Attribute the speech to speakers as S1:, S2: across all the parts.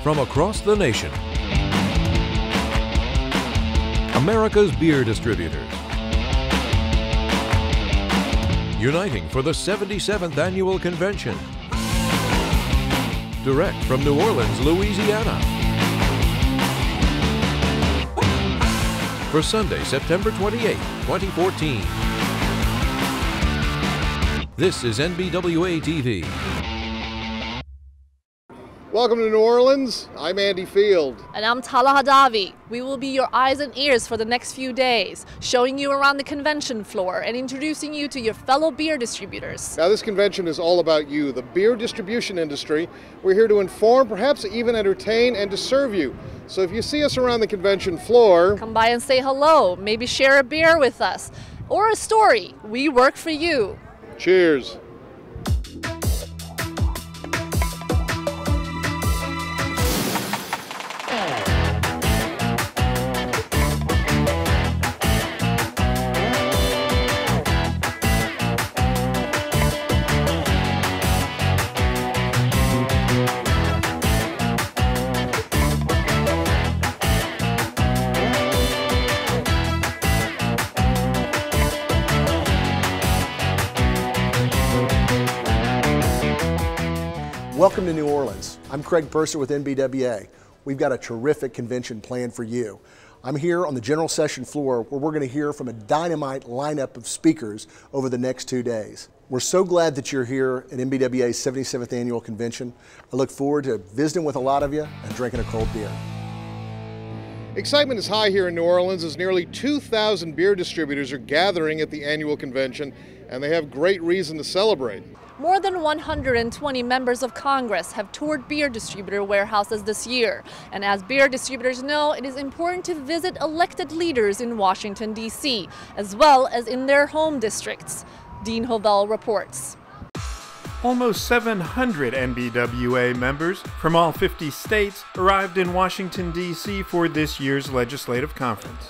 S1: from across the nation. America's beer distributors. Uniting for the 77th Annual Convention. Direct from New Orleans, Louisiana. For Sunday, September 28, 2014. This is NBWA-TV.
S2: Welcome to New Orleans. I'm Andy Field.
S3: And I'm Tala Hadavi. We will be your eyes and ears for the next few days, showing you around the convention floor and introducing you to your fellow beer distributors.
S2: Now, this convention is all about you, the beer distribution industry. We're here to inform, perhaps even entertain, and to serve you. So if you see us around the convention floor,
S3: come by and say hello, maybe share a beer with us, or a story. We work for you.
S2: Cheers.
S4: Welcome to New Orleans. I'm Craig Purser with NBWA. We've got a terrific convention planned for you. I'm here on the general session floor where we're going to hear from a dynamite lineup of speakers over the next 2 days. We're so glad that you're here at NBWA's 77th Annual Convention. I look forward to visiting with a lot of you and drinking a cold beer.
S2: Excitement is high here in New Orleans as nearly 2,000 beer distributors are gathering at the annual convention, and they have great reason to celebrate.
S3: More than 120 members of Congress have toured beer distributor warehouses this year. And as beer distributors know, it is important to visit elected leaders in Washington, D.C., as well as in their home districts. Dean Hovell reports.
S5: Almost 700 NBWA members from all 50 states arrived in Washington, D.C. for this year's Legislative Conference.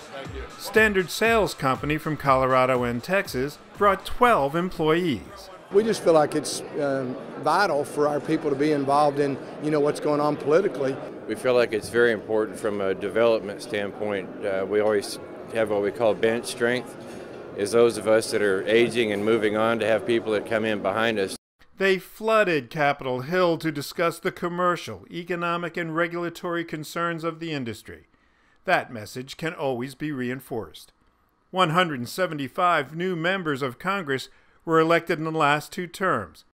S5: Standard Sales Company from Colorado and Texas brought 12 employees.
S6: We just feel like it's vital for our people to be involved in, what's going on politically.
S7: We feel like it's very important from a development standpoint. We always have what we call bench strength, is those of us that are aging and moving on to have people that come in behind us.
S5: They flooded Capitol Hill to discuss the commercial, economic, and regulatory concerns of the industry. That message can always be reinforced. 175 new members of Congress were elected in the last 2 terms,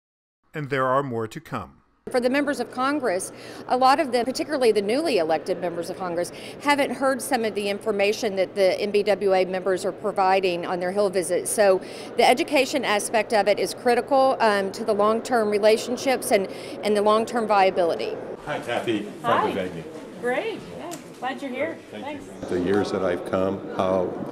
S5: and there are more to come.
S8: For the members of Congress, a lot of them, particularly the newly elected members of Congress, haven't heard some of the information that the NBWA members are providing on their Hill visits. So the education aspect of it is critical to the long-term relationships and the long-term viability.
S9: Hi, Kathy.
S3: Hi. Great. Glad you're here. Thanks.
S9: The years that I've come,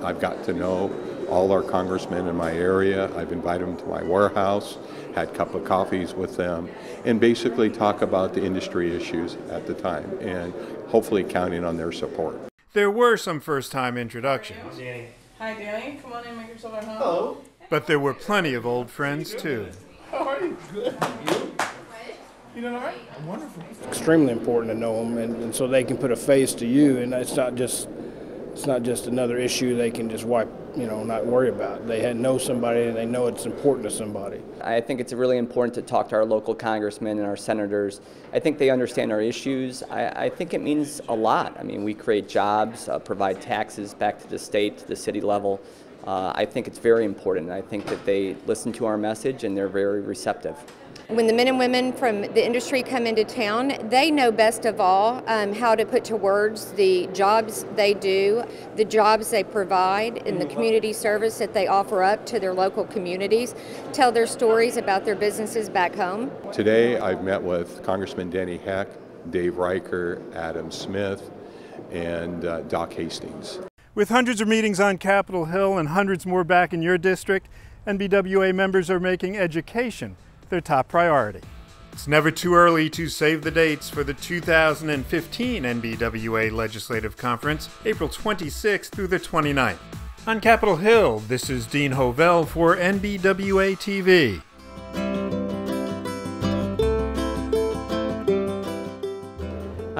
S9: I've got to know all our congressmen in my area. I've invited them to my warehouse, had a cup of coffees with them, and basically talk about the industry issues at the time, and hopefully counting on their support.
S5: There were some first-time introductions.
S10: Hi, Danny. Come on in, make yourself at home.
S6: Hello.
S5: But there were plenty of old friends, too.
S10: How are you? Good. You doing all right?
S6: Wonderful. It's extremely important to know them, and so they can put a face to you, and it's not just another issue they can just wipe, not worry about. They know somebody, and they know it's important to somebody.
S11: I think it's really important to talk to our local congressmen and our senators. I think they understand our issues. I think it means a lot. I mean, we create jobs, provide taxes back to the state, to the city level. I think it's very important. I think that they listen to our message and they're very receptive.
S8: When the men and women from the industry come into town, they know best of all how to put to words the jobs they do, the jobs they provide, and the community service that they offer up to their local communities, tell their stories about their businesses back home.
S9: Today I've met with Congressman Denny Heck, Dave Riker, Adam Smith, and Doc Hastings.
S5: With hundreds of meetings on Capitol Hill and hundreds more back in your district, NBWA members are making education their top priority. It's never too early to save the dates for the 2015 NBWA Legislative Conference, April 26th through the 29th. On Capitol Hill, this is Dean Hovell for NBWA-TV.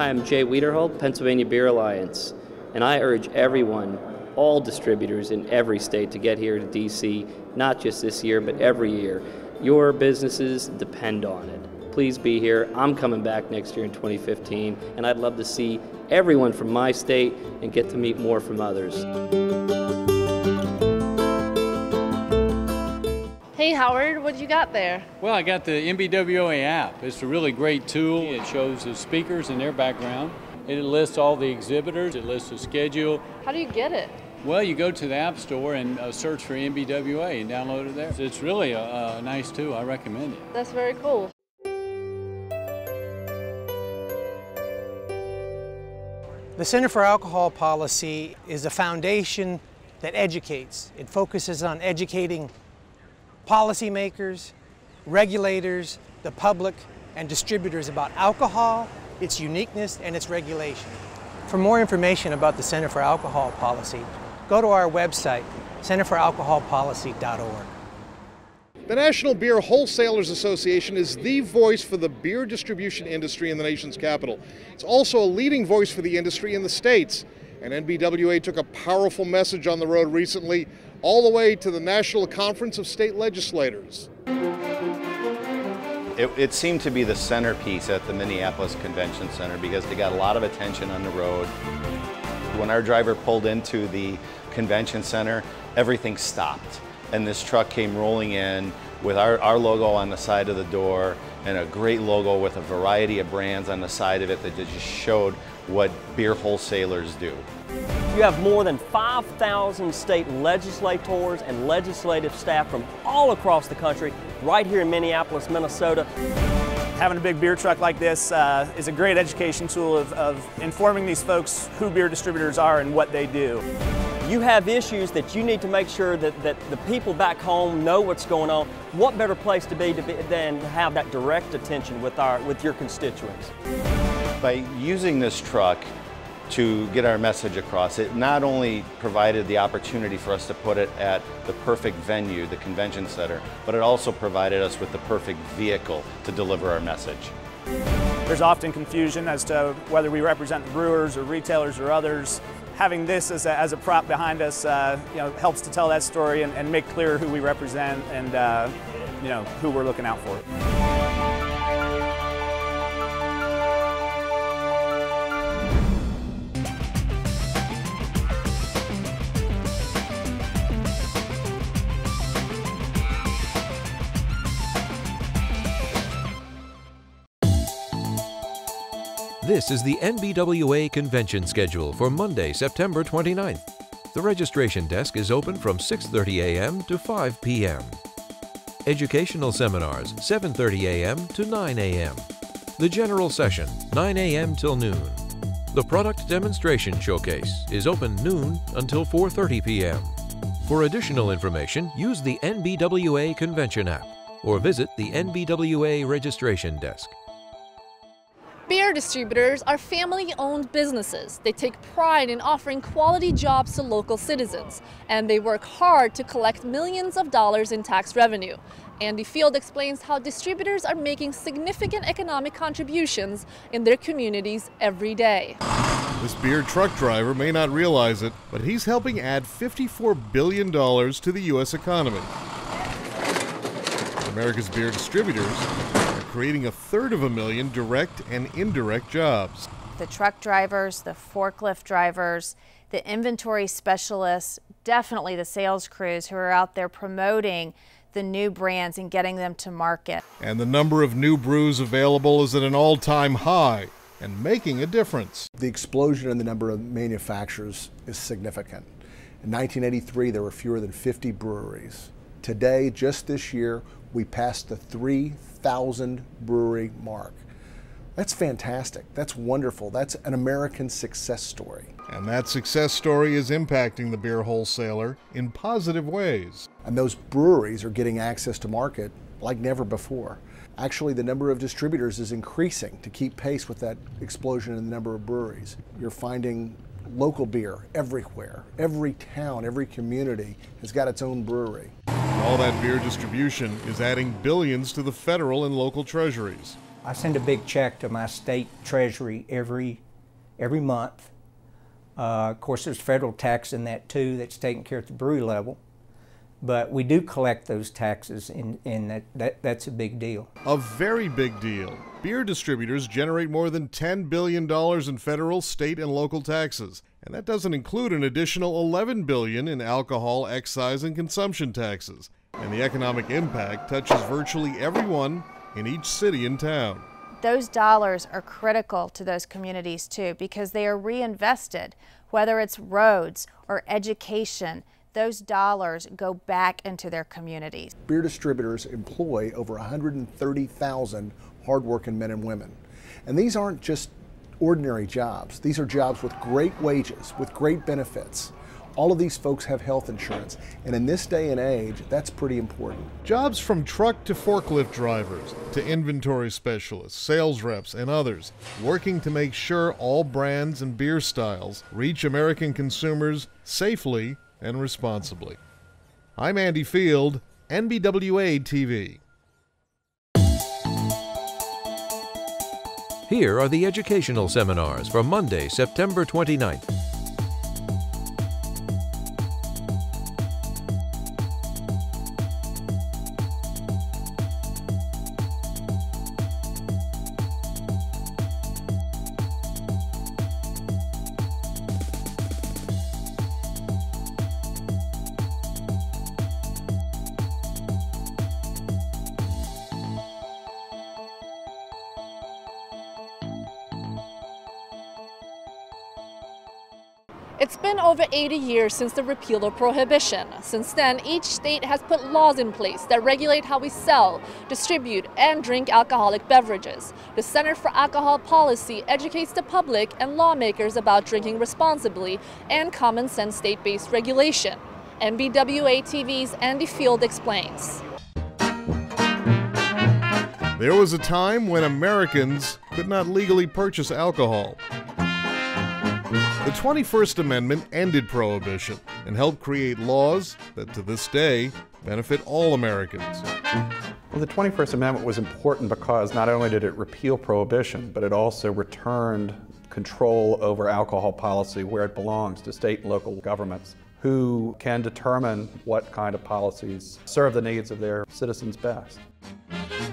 S12: Hi, I'm Jay Wiederhold, Pennsylvania Beer Alliance, and I urge everyone, all distributors in every state, to get here to DC, not just this year, but every year. Your businesses depend on it. Please be here. I'm coming back next year in 2015, and I'd love to see everyone from my state and get to meet more from others.
S3: Hey Howard, what you got there?
S13: Well, I got the NBWA app. It's a really great tool. It shows the speakers and their background. It lists all the exhibitors. It lists the schedule.
S3: How do you get it?
S13: Well, you go to the App Store and search for NBWA and download it there. It's really a nice tool. I recommend it.
S3: That's very cool.
S14: The Center for Alcohol Policy is a foundation that educates. It focuses on educating policymakers, regulators, the public, and distributors about alcohol, its uniqueness, and its regulation. For more information about the Center for Alcohol Policy, go to our website, centerforalcoholpolicy.org.
S2: The National Beer Wholesalers Association is the voice for the beer distribution industry in the nation's capital. It's also a leading voice for the industry in the states. And NBWA took a powerful message on the road recently, all the way to the National Conference of State Legislators.
S15: It seemed to be the centerpiece at the Minneapolis Convention Center because they got a lot of attention on the road. When our driver pulled into the convention center, everything stopped. And this truck came rolling in with our logo on the side of the door and a great logo with a variety of brands on the side of it that just showed what beer wholesalers do.
S16: You have more than 5,000 state legislators and legislative staff from all across the country right here in Minneapolis, Minnesota.
S17: Having a big beer truck like this is a great education tool of informing these folks who beer distributors are and what they do.
S16: You have issues that you need to make sure that the people back home know what's going on. What better place to be than to have that direct attention with your constituents?
S15: By using this truck to get our message across, it not only provided the opportunity for us to put it at the perfect venue, the convention center, but it also provided us with the perfect vehicle to deliver our message.
S17: There's often confusion as to whether we represent brewers or retailers or others. Having this as a prop behind us helps to tell that story and make clear who we represent and who we're looking out for.
S1: This is the NBWA convention schedule for Monday, September 29th. The registration desk is open from 6:30 a.m. to 5 p.m. Educational seminars, 7:30 a.m. to 9 a.m. The general session, 9 a.m. till noon. The product demonstration showcase is open noon until 4:30 p.m. For additional information, use the NBWA convention app or visit the NBWA registration desk.
S3: Beer distributors are family-owned businesses. They take pride in offering quality jobs to local citizens, and they work hard to collect millions of dollars in tax revenue. Andy Field explains how distributors are making significant economic contributions in their communities every day.
S2: This beer truck driver may not realize it, but he's helping add $54 billion to the U.S. economy. America's beer distributors creating 250,000 direct and indirect jobs.
S18: The truck drivers, the forklift drivers, the inventory specialists, definitely the sales crews who are out there promoting the new brands and getting them to market.
S2: And the number of new brews available is at an all-time high and making a difference.
S4: The explosion in the number of manufacturers is significant. In 1983, there were fewer than 50 breweries. Today, just this year, we passed the 3,000 brewery mark. That's fantastic. That's wonderful. That's an American success story.
S2: And that success story is impacting the beer wholesaler in positive ways.
S4: And those breweries are getting access to market like never before. Actually, the number of distributors is increasing to keep pace with that explosion in the number of breweries. You're finding local beer everywhere. Every town, every community has got its own brewery.
S2: All that beer distribution is adding billions to the federal and local treasuries.
S19: I send a big check to my state treasury every month. Of course, there's federal tax in that too that's taken care at the brewery level. But we do collect those taxes, and that's a big deal.
S2: A very big deal. Beer distributors generate more than $10 billion in federal, state, and local taxes. And that doesn't include an additional $11 billion in alcohol, excise, and consumption taxes. And the economic impact touches virtually everyone in each city and town.
S18: Those dollars are critical to those communities too, because they are reinvested, whether it's roads or education. Those dollars go back into their communities.
S4: Beer distributors employ over 130,000 hardworking men and women. And these aren't just ordinary jobs. These are jobs with great wages, with great benefits. All of these folks have health insurance, and in this day and age, that's pretty important. Jobs from truck to forklift drivers, to inventory specialists, sales reps, and others, working to make sure all brands and beer styles reach American consumers safely and responsibly. I'm Andy Field, NBWA-TV.
S1: Here are the educational seminars for Monday, September 29th.
S3: It's been over 80 years since the repeal of prohibition. Since then, each state has put laws in place that regulate how we sell, distribute, and drink alcoholic beverages. The Center for Alcohol Policy educates the public and lawmakers about drinking responsibly and common sense state-based regulation. NBWA-TV's Andy Field explains.
S2: There was a time when Americans could not legally purchase alcohol. The 21st Amendment ended prohibition and helped create laws that to this day benefit all Americans.
S20: Well, the 21st Amendment was important because not only did it repeal prohibition, but it also returned control over alcohol policy where it belongs, to state and local governments, who can determine what kind of policies serve the needs of their citizens best.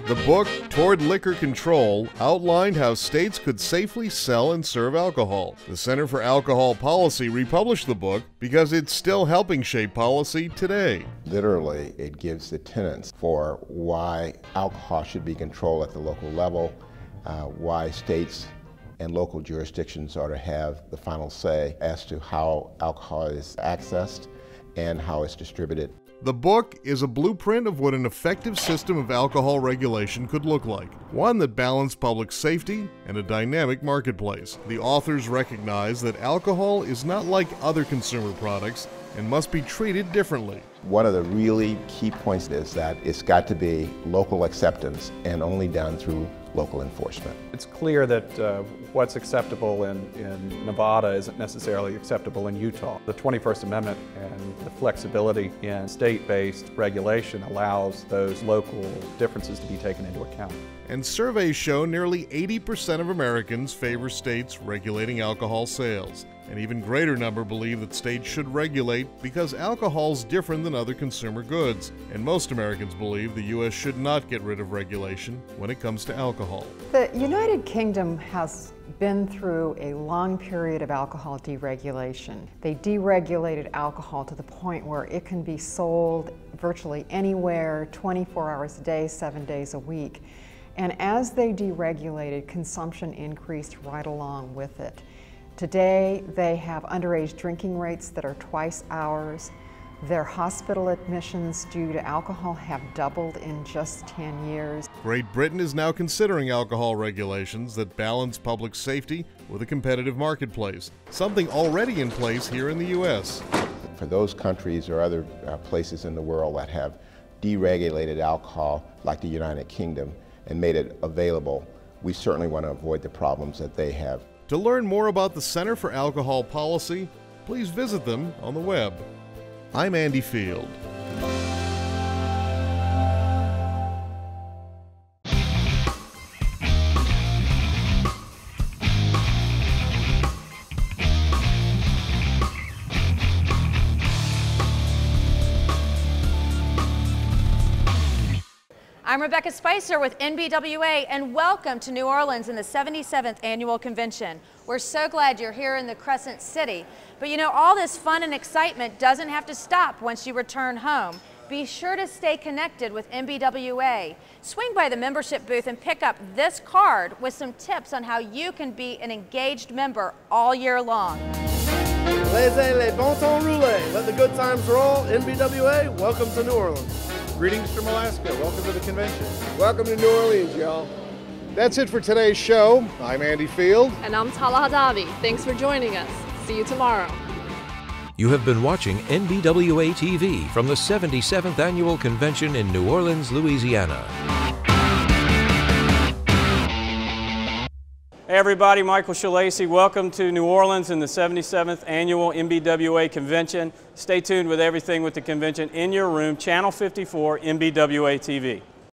S2: The book, Toward Liquor Control, outlined how states could safely sell and serve alcohol. The Center for Alcohol Policy republished the book because it's still helping shape policy today.
S21: Literally, it gives the tenets for why alcohol should be controlled at the local level, why states and local jurisdictions ought to have the final say as to how alcohol is accessed and how it's distributed.
S2: The book is a blueprint of what an effective system of alcohol regulation could look like, one that balanced public safety and a dynamic marketplace. The authors recognize that alcohol is not like other consumer products and must be treated differently.
S21: One of the really key points is that it's got to be local acceptance and only done through local enforcement.
S20: It's clear that what's acceptable in Nevada isn't necessarily acceptable in Utah. The 21st Amendment and the flexibility in state-based regulation allows those local differences to be taken into account.
S2: And surveys show nearly 80% of Americans favor states regulating alcohol sales. An even greater number believe that states should regulate because alcohol's different than other consumer goods. And most Americans believe the U.S. should not get rid of regulation when it comes to alcohol.
S22: The United Kingdom has been through a long period of alcohol deregulation. They deregulated alcohol to the point where it can be sold virtually anywhere, 24 hours a day, 7 days a week. And as they deregulated, consumption increased right along with it. Today, they have underage drinking rates that are twice ours. Their hospital admissions due to alcohol have doubled in just 10 years.
S2: Great Britain is now considering alcohol regulations that balance public safety with a competitive marketplace, something already in place here in the U.S.
S21: For those countries or other places in the world that have deregulated alcohol, like the United Kingdom, and made it available, we certainly want to avoid the problems that they have.
S2: To learn more about the Center for Alcohol Policy, please visit them on the web. I'm Andy Field.
S18: I'm Rebecca Spicer with NBWA, and welcome to New Orleans in the 77th Annual Convention. We're so glad you're here in the Crescent City. But you know, all this fun and excitement doesn't have to stop once you return home. Be sure to stay connected with NBWA. Swing by the membership booth and pick up this card with some tips on how you can be an engaged member all year long.
S7: Laissez les bon temps rouler. Let the good times roll. NBWA, welcome to New Orleans.
S2: Greetings from Alaska. Welcome to the convention.
S7: Welcome to New Orleans, y'all.
S2: That's it for today's show. I'm Andy Field.
S3: And I'm Tala Hadavi. Thanks for joining us. See you tomorrow.
S1: You have been watching NBWA-TV from the 77th Annual Convention in New Orleans, Louisiana.
S10: Hey everybody, Michael Shalacy. Welcome to New Orleans in the 77th Annual NBWA Convention. Stay tuned with everything with the convention in your room, Channel 54, NBWA-TV.